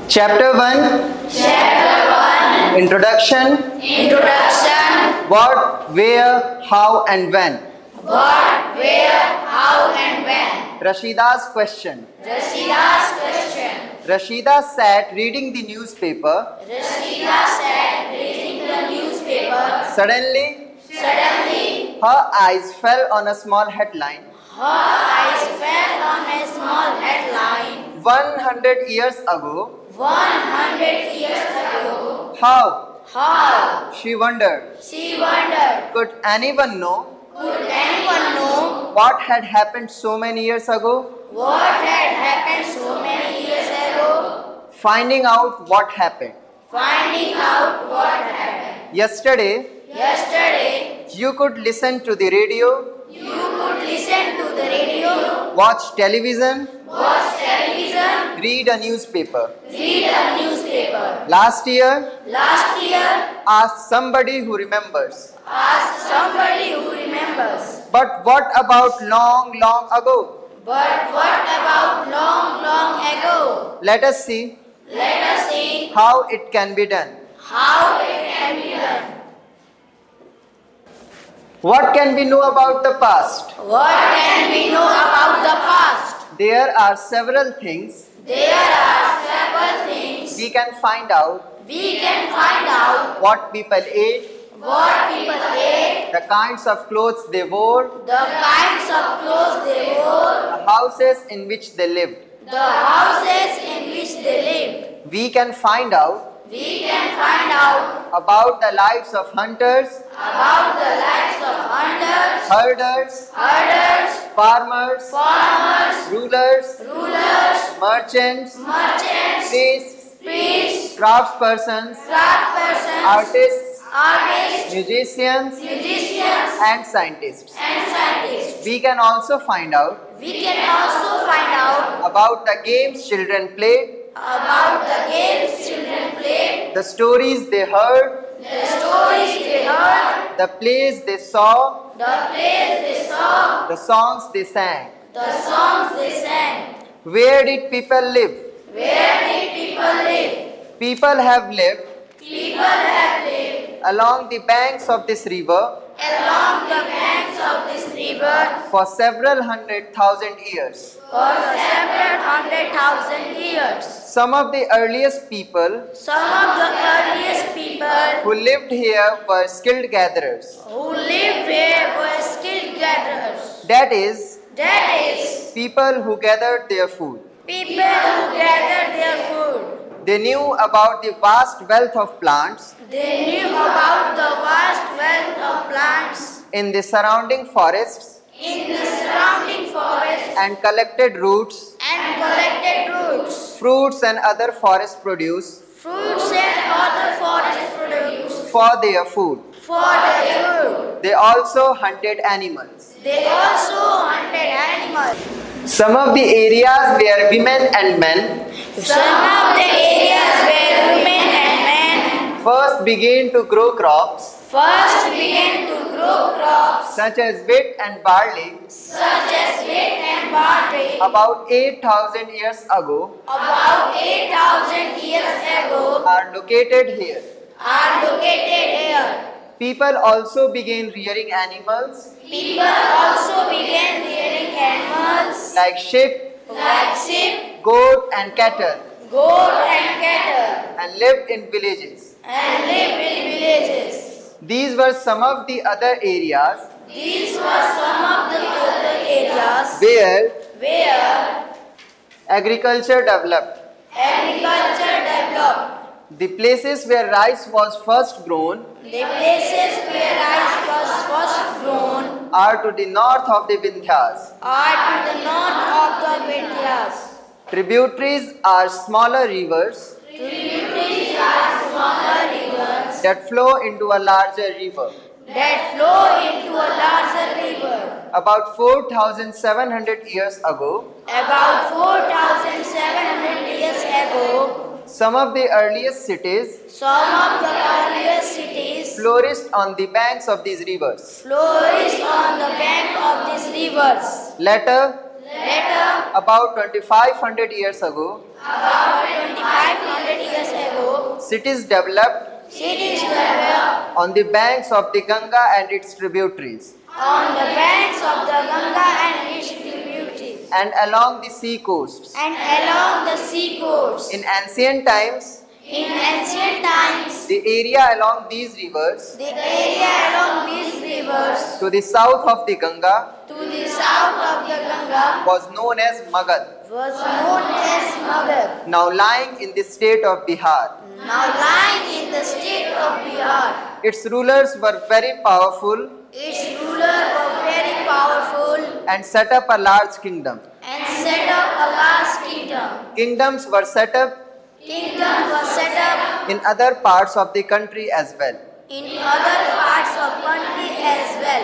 Chapter 1. Introduction. What, where, how and when. Rashida's question. Rashida sat reading the newspaper. Suddenly, her eyes fell on a small headline. 100 years ago. How? She wondered. Could anyone know what had happened so many years ago? Finding out what happened. Yesterday, you could listen to the radio, watch television, read a newspaper. Last year, ask somebody who remembers. But what about long, long ago? Let us see how it can be done. What can we know about the past? There are several things we can find out. What people ate, the kinds of clothes they wore, the houses in which they lived. We can find out about the lives of hunters, herders, farmers, rulers, merchants, priests, craftspersons, artists, musicians, and scientists. We can also find out about the games children played, the stories they heard, the plays they saw, the songs they sang. Where did people live? People have lived along the banks of this river for several 100,000 years. Some of the earliest people who lived here were skilled gatherers. That is, people who gathered their food. They knew about the vast wealth of plants in the surrounding forests and collected roots, fruits and other forest produce for their food. They also hunted animals. Some of the areas where women and men first began to grow crops such as wheat and barley about 8,000 years ago are located here. People also began rearing animals like sheep, goat and cattle, and lived in villages. These were some of the other areas where agriculture developed. The places where rice was first grown are to the north of the Vindhyas. Tributaries are smaller rivers that flow into a larger river. About 4,700 years ago, some of the earliest cities flourished on the banks of these rivers. Later, about 2,500 years ago, cities developed on the banks of the Ganga and its tributaries, on the banks of the Ganga and its tributaries, and along the sea coasts. and along the sea coasts. In ancient times, In ancient times, the area along these rivers the area along these rivers to the south of the Ganga to the south of the Ganga was known as Magad, was known as Magad, now lying in the state of Bihar. now lying in the state of Bihar. Its rulers were very powerful Its ruler were very powerful and set up a large kingdom. and set up a vast kingdom. Kingdoms were set up Kingdom was set up in other parts of the country as well. in other parts of country as well.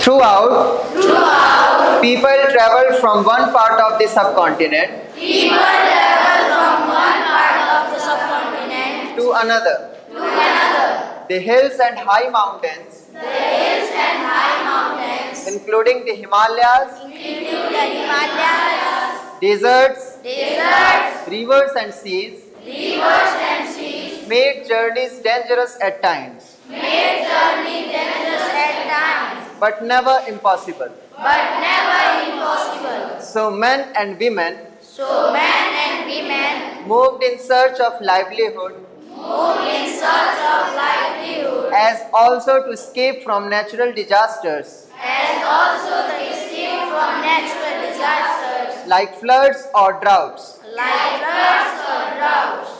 Throughout, people traveled from one part of the subcontinent People travel from one part of the subcontinent to another. to another. The hills and high mountains, The hills and high mountains, including the Himalayas, including the Himalayas, deserts, deserts, rivers and seas, rivers and seas, made journeys dangerous at times, made journey dangerous at times, but never impossible. but never impossible. So men and women So men and women moved in search of livelihood, moved in search of livelihood, as also to escape from natural disasters as also the escape from natural disasters like floods or droughts. like floods or droughts.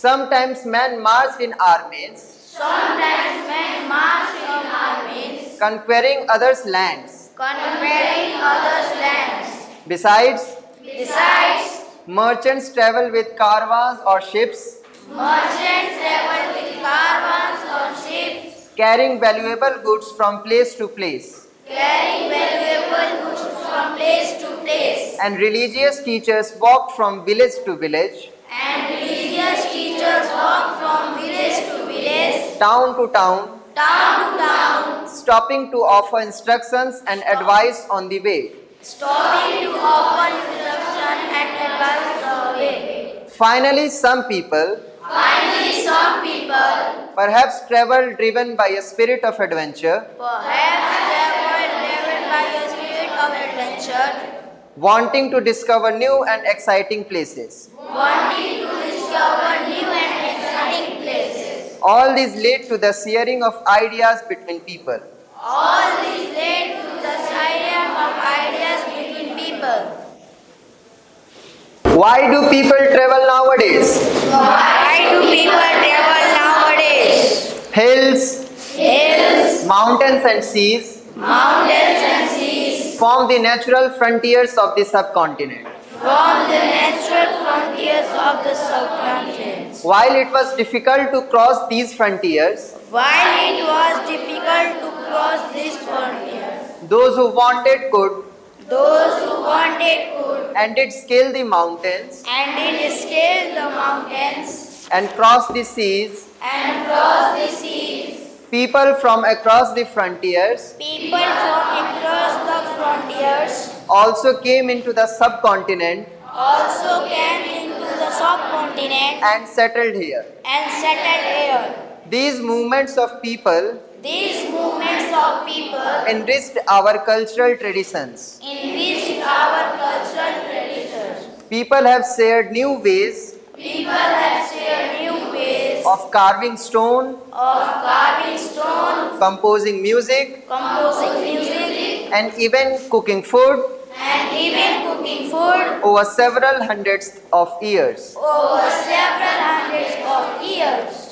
Sometimes men marched in armies, Sometimes men marched in armies, conquering others' lands. conquering others' lands. Besides, merchants traveled with caravans or ships, Merchants traveled with caravans or ships, carrying valuable goods from place to place. carrying valuable goods from place to place. And religious teachers walked from village to village, And religious teachers walked from village to village, town to town, town to town, stopping to offer instructions and advice on the way. stopping to offer instruction and advice the way. Finally, some people, Finally, some people, perhaps traveled driven by a spirit of adventure, perhaps traveled driven by a spirit of adventure, wanting to discover new and exciting places. wanting to discover new and exciting places. All these lead to the sharing of ideas between people. All these led to the sharing of ideas between people. Why do people travel nowadays? Why do people travel nowadays? Hills, Hills, mountains and seas mountains and seas form the natural frontiers of the subcontinent. from the natural frontiers of the subcontinent. While it was difficult to cross these frontiers, While it was difficult to cross these frontiers, those who wanted could those who wanted could and did scale the mountains and did scale the mountains and cross the seas. and cross the seas. People from across the frontiers People from across the frontiers also came into the subcontinent also came into the subcontinent and settled here. and settled here. These movements of people These movements of people enriched our cultural traditions. enriched our cultural traditions. People have shared new ways People have shared new ways of carving stone, of carving stone, composing music, composing music, and even cooking food and even cooking food over several hundreds of years. over several hundreds of years.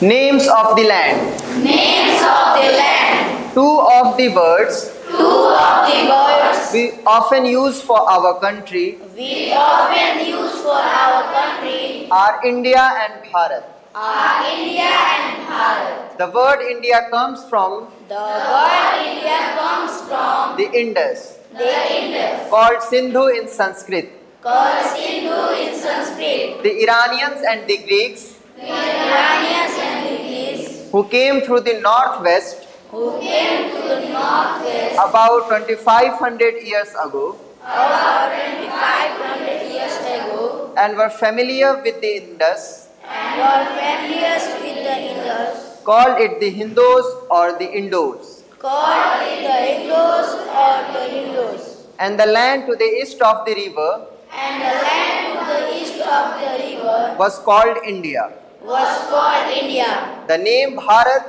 Names of the land. Names of the land. Two of the words Two of the words we often use for our country we often use for our country are India and Bharat. are India and Bharat. The word India comes from The word India comes from the Indus, the Indus, called Sindhu in Sanskrit. called Sindhu in Sanskrit. The Iranians and the Greeks, The Iranians and the Greeks who came through the northwest who came to the northwest about 2500 years ago, about 2500 years ago, and were familiar with the Indus, called it the Hindus or the Indos. And the land to the east of the river was called India. The name Bharat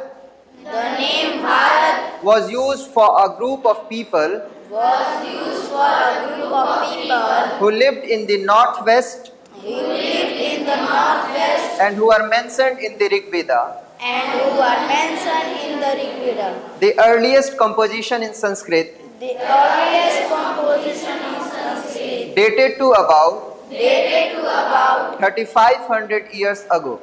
was used for a group of people who lived in the northwest and who are mentioned in the Rig Veda. The earliest composition in Sanskrit dated to about 3500 years ago.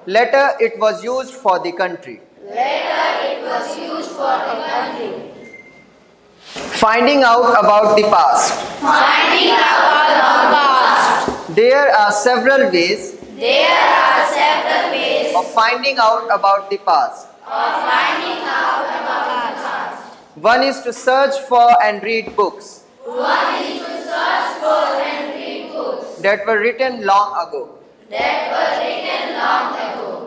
Later it was used for the country. Finding out about the past. There are several ways of finding out about the past. One is to search for and read books that were written long ago.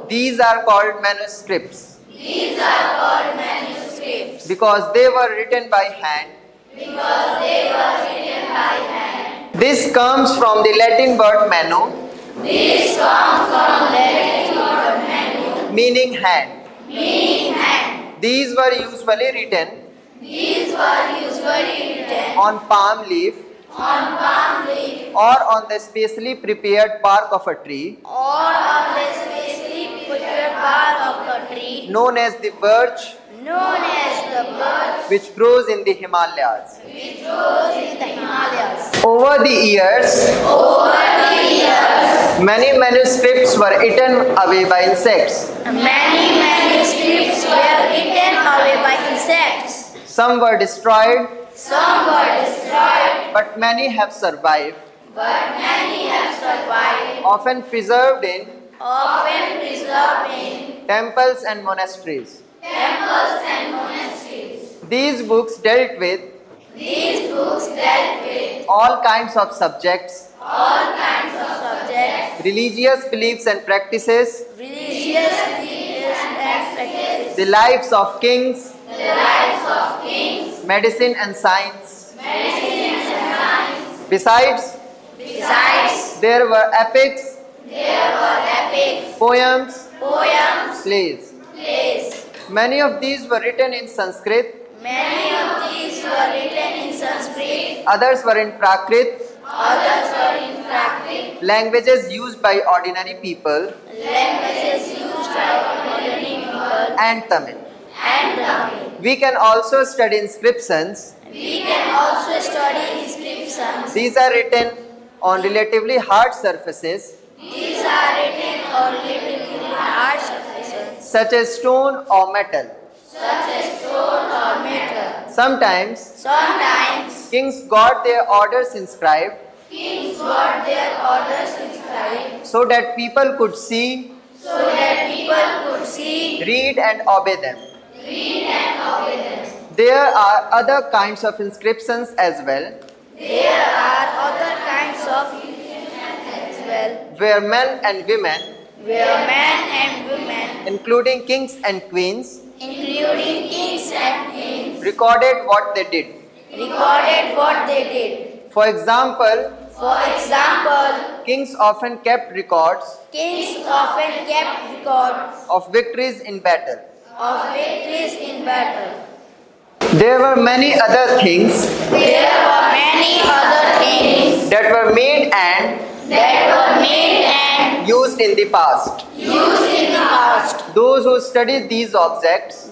These are called manuscripts because they were written by hand. This comes from the Latin word manu, meaning hand. These were usually written on palm leaf or on the specially prepared bark of a tree known as the birch, which grows in the Himalayas. Over the years, many manuscripts were eaten away by insects. Some were destroyed, but many have survived, often preserved in temples and monasteries. These books dealt with all kinds of subjects, religious beliefs and practices, the lives of kings, medicine and science. Besides, there were epics, poems, plays. Many of these were written in Sanskrit. Others were in Prakrit, languages used by ordinary people, and Tamil. We can also study inscriptions. These are written on relatively hard surfaces, such as stone or metal. Sometimes kings got their orders inscribed so that people could see, read and obey them. There are other kinds of inscriptions as well, where men and women, including kings and queens, recorded what they did. For example, kings often kept records of victories in battle. There were many other things that were made and used in the past. Those who study these objects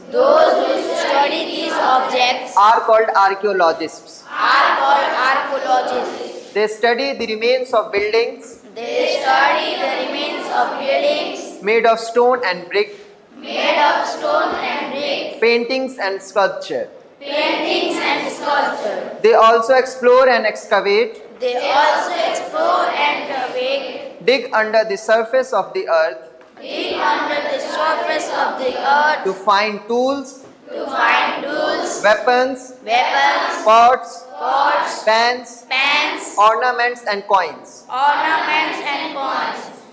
are called archaeologists. They study the remains of buildings made of stone and brick, paintings and sculpture. They also explore and excavate, dig under the surface of the earth to find tools, weapons, pots, pans, coins, ornaments and coins.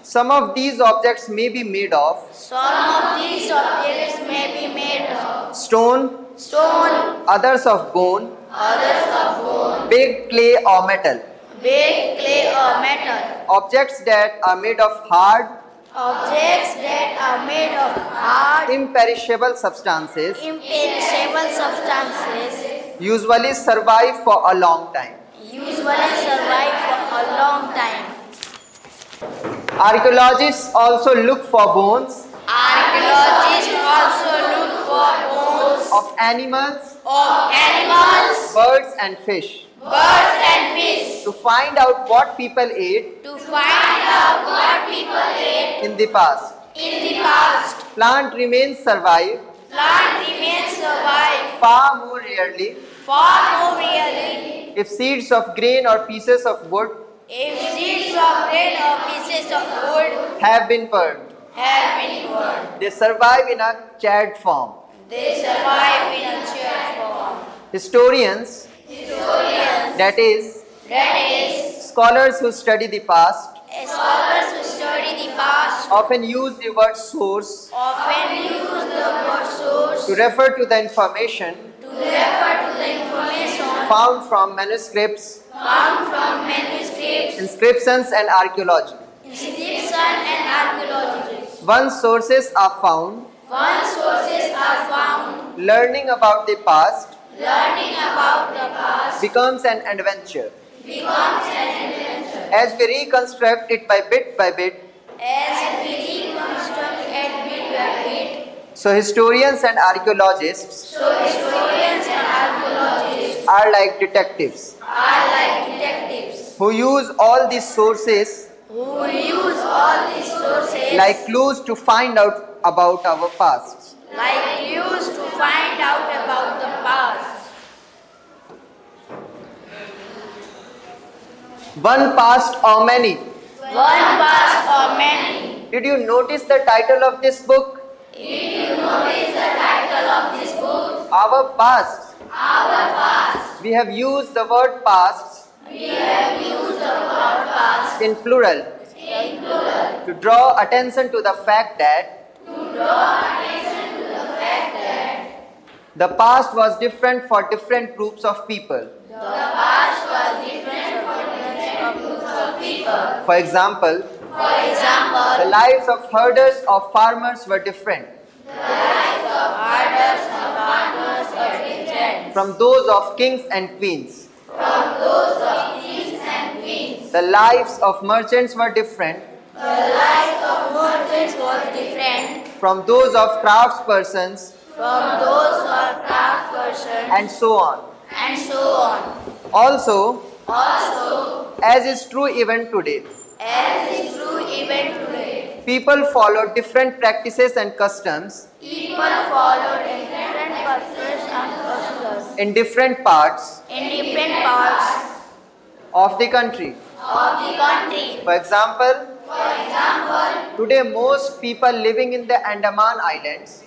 Some of these objects may be made of Some of these objects may be made of stone, stone, others of bone, big clay or metal. big clay or metal. Objects that are made of hard, Objects that are made of hard, imperishable substances imperishable substances usually survive for a long time. usually survive for a long time. Archaeologists also look for bones Archaeologists also look for bones of animals, of animals, birds and fish birds and fish to find out what people ate to find out what people ate in the past. in the past. Plant remains survive Plant remains survive far more rarely far more rarely if seeds of grain or pieces of wood if seeds of grain or pieces of wood have been burned. have been burned. They survive in a charred form. They survive in a charred form. Historians, that is, scholars who study the past, Scholars who study the past often use the word source often use the word source to refer to the information to refer to the information found from manuscripts, found from manuscripts, inscriptions, and archaeology. inscription and archaeology. Once sources are found, Once sources are found, learning about the past learning about the past becomes an adventure. becomes an adventure. As we reconstruct it by bit, As we reconstruct it bit by bit, so historians and archaeologists so historians and archaeologists are like detectives are like detectives who use all these sources who use all these sources like clues to find out about our past. like clues to find out about the past. One past or many. One past or many. Did you notice the title of this book? Did you notice the title of this book? Our past. Our past. We have used the word past We have used the word past in plural in plural to draw attention to the fact that the past was different for different groups of people. the past was different from different groups of people. For example, For example, the lives of herders or farmers were different herders and farmers are different from those of kings and queens. from those of kings and queens. The lives of merchants were different The life of merchants was different from those of craftspersons from those who are craft persons and so on. and so on. Also, Also, as is true even today, as is true even today, people follow different practices and customs people follow different purposes and customs in different parts in different parts of the country. of the country. For example, today most people living in the Andaman Islands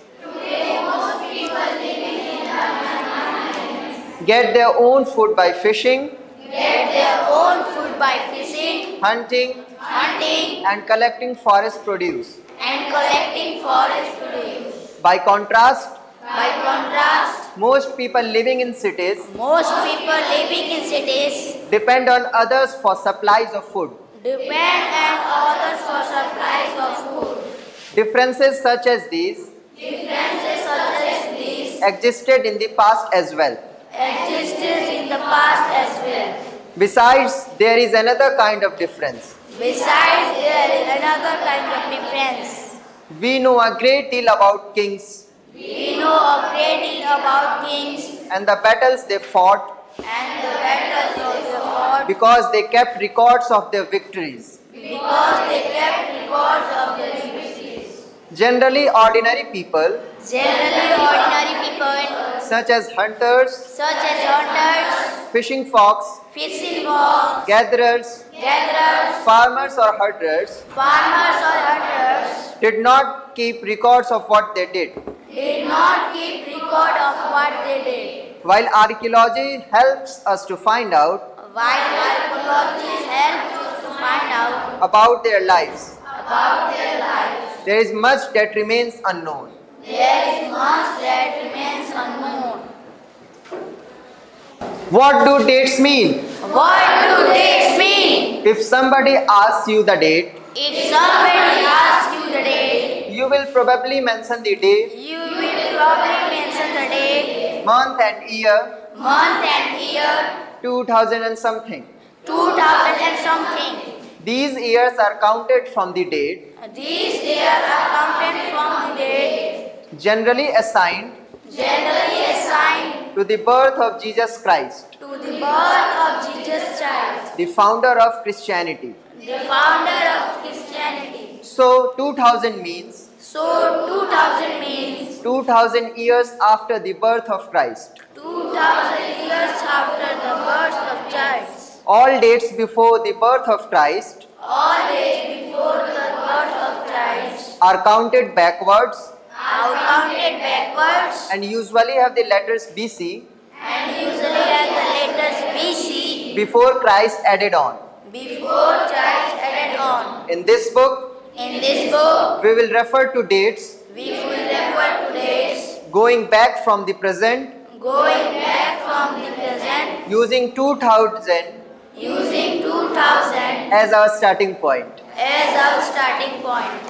get their own food by fishing, Get their own food by fishing, hunting, hunting, and collecting forest produce. and collecting forest produce. By contrast, By contrast, most people living in cities most people living in cities depend on others for supplies of food. depend on others for supplies of food. Differences such as these Differences such as these existed in the past as well. existed in the past as well. Besides, there is another kind of difference. Besides, there is another kind of difference. We know a great deal about kings We know a great deal about kings and the battles they fought and the battles of the fought because they kept records of their victories. because they kept records of their victories. Generally, ordinary people, Generally, ordinary people such as hunters, such as hunters, fishing folks, fishing folks, gatherers, gatherers, farmers, or herders, farmers or hunters did not keep records of what they did. did not keep record of what they did. While archaeology helps us to find out While genealogies help you to find out about their lives. about their lives. There is much that remains unknown. There is much that remains unknown. What do dates mean? What do dates mean? If somebody asks you the date, If somebody asks you the date, you will probably mention the day, you will probably mention the date, month and year, month and year, 2000 and something. 2000 and something. These years are counted from the date These years are counted from the date generally assigned to the birth of Jesus Christ, to the birth of Jesus Christ, the founder of Christianity. the founder of Christianity. So 2000 means So 2000 means 2000 years after the birth of Christ. 2000 years after the birth of Christ. All dates before the birth of Christ All days before the birth of Christ are counted backwards are counted backwards and usually have the letters BC and usually have the letters BC before Christ added on. before Christ added on. In this book, In this book, we will refer to dates we will refer to dates going back from the present going back from the present using 2000 using 2000 as our starting point. as our starting point.